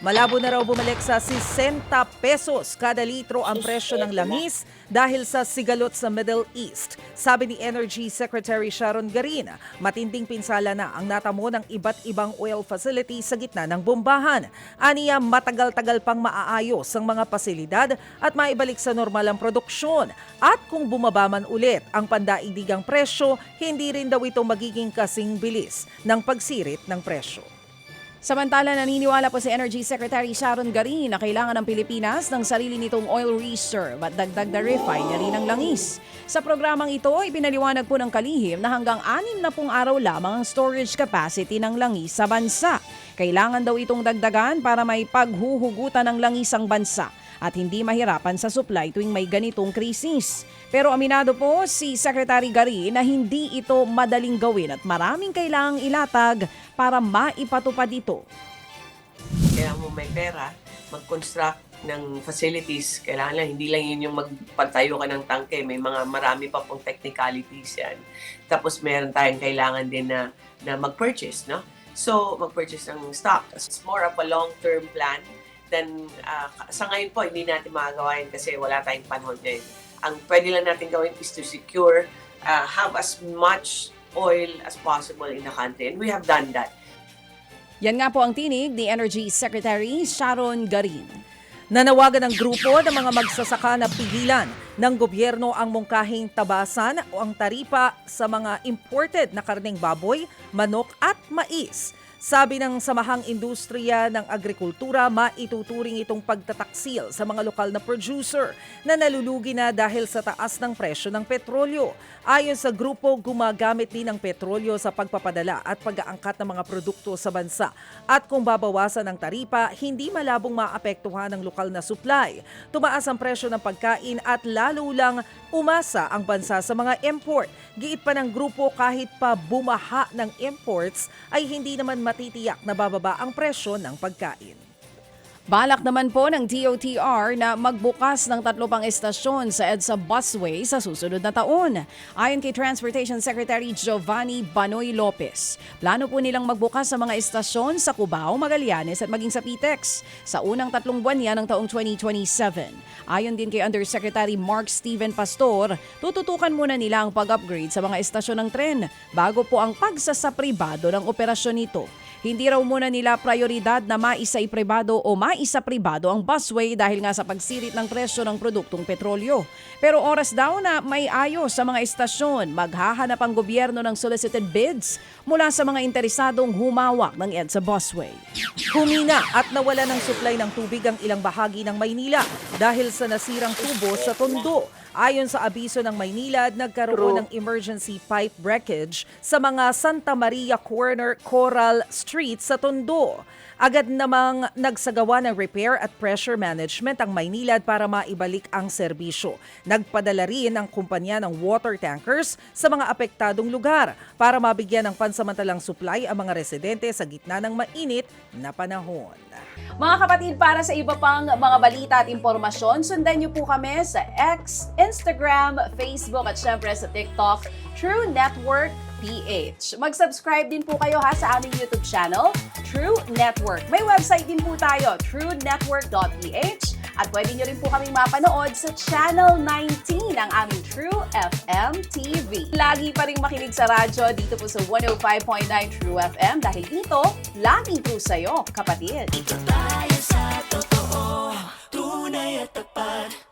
Malabo na raw bumalik sa 60 pesos kada litro ang presyo ng langis dahil sa sigalot sa Middle East. Sabi ni Energy Secretary Sharon Garin, matinding pinsala na ang natamo ng iba't ibang oil facility sa gitna ng bombahan. Aniya matagal-tagal pang maaayos ang mga pasilidad at maibalik sa normal ang produksyon. At kung bumaba man ulit ang pandaigdigang presyo, hindi rin daw ito magiging kasing bilis ng pagsirit ng presyo. Samantala, naniniwala po si Energy Secretary Sharon Garin na kailangan ng Pilipinas ng sarili nitong oil reserve at dagdag na refinery ng langis. Sa programang ito, ipinaliwanag po ng kalihim na hanggang 60 araw lamang ang storage capacity ng langis sa bansa. Kailangan daw itong dagdagan para may paghuhugutan ng langis ang bansa at hindi mahirapan sa supply tuwing may ganitong krisis. Pero aminado po si Secretary Garin na hindi ito madaling gawin at maraming kailangang ilatag para maipatupad ito. Kaya mo may pera, mag-construct ng facilities. Kailangan lang, hindi lang yun yung magpatayo ka ng tangke. May marami pa pong technicalities yan. Tapos meron tayong kailangan din na mag-purchase, no? So, mag-purchase ng stock. It's more of a long-term plan than sa ngayon po, hindi natin magagawa yun kasi wala tayong panahon ngayon. Ang pwede lang natin gawin is to secure, have as much oil as possible in the country. And we have done that. Yan nga po ang tinig ni Energy Secretary Sharon Garin. Nanawagan ng grupo ng mga magsasaka na pigilan ng gobyerno ang mungkahing tabasan o ang taripa sa mga imported na karneng baboy, manok at mais. Sabi ng Samahang Industriya ng Agrikultura, maituturing itong pagtataksil sa mga lokal na producer na nalulugi na dahil sa taas ng presyo ng petrolyo. Ayon sa grupo, gumagamit din ng petrolyo sa pagpapadala at pag-aangkat ng mga produkto sa bansa. At kung babawasan ng taripa, hindi malabong maapektuhan ng lokal na supply. Tumaas ang presyo ng pagkain at lalo lang umasa ang bansa sa mga import. Giit pa ng grupo, kahit pa bumaha ng imports ay hindi naman matitiyak na bababa ang presyo ng pagkain. Balak naman po ng DOTR na magbukas ng 3 pang estasyon sa EDSA busway sa susunod na taon. Ayon kay Transportation Secretary Giovanni Banoy Lopez, plano po nilang magbukas sa mga estasyon sa Cubao, Magallanes at maging sa Pitex sa unang 3 buwan yan ng taong 2027. Ayon din kay Undersecretary Mark Steven Pastor, tututukan muna nila ang pag-upgrade sa mga estasyon ng tren bago po ang pagsasapribado ng operasyon nito. Hindi raw muna nila prioridad na maisa-pribado o maisa-pribado ang busway dahil nga sa pagsirit ng presyo ng produktong petrolyo. Pero oras daw na may ayos sa mga estasyon, maghahanap ang gobyerno ng solicited bids mula sa mga interesadong humawak ng EDSA busway. Humina at nawala ng supply ng tubig ang ilang bahagi ng Maynila dahil sa nasirang tubo sa Tondo. Ayon sa abiso ng Maynila, nagkaroon ng emergency pipe breakage sa mga Santa Maria Corner Coral Street sa Tondo. Agad namang nagsagawa ng repair at pressure management ang Maynilad para maibalik ang serbisyo. Nagpadala rin ang kumpanya ng water tankers sa mga apektadong lugar para mabigyan ng pansamantalang supply ang mga residente sa gitna ng mainit na panahon. Mga kapatid, para sa iba pang mga balita at impormasyon, sundan niyo po kami sa X, Instagram, Facebook at syempre sa TikTok, True Network PH. Mag-subscribe din po kayo sa aming YouTube channel, True Network. May website din po tayo, truenetwork.ph, at pwede nyo rin po kaming mapanood sa Channel 19 ng aming True FM TV. Lagi pa rin makinig sa radyo dito po sa 105.9 True FM dahil dito, laging true sa'yo, kapatid. Ito tayo sa totoo, tunay at tapat.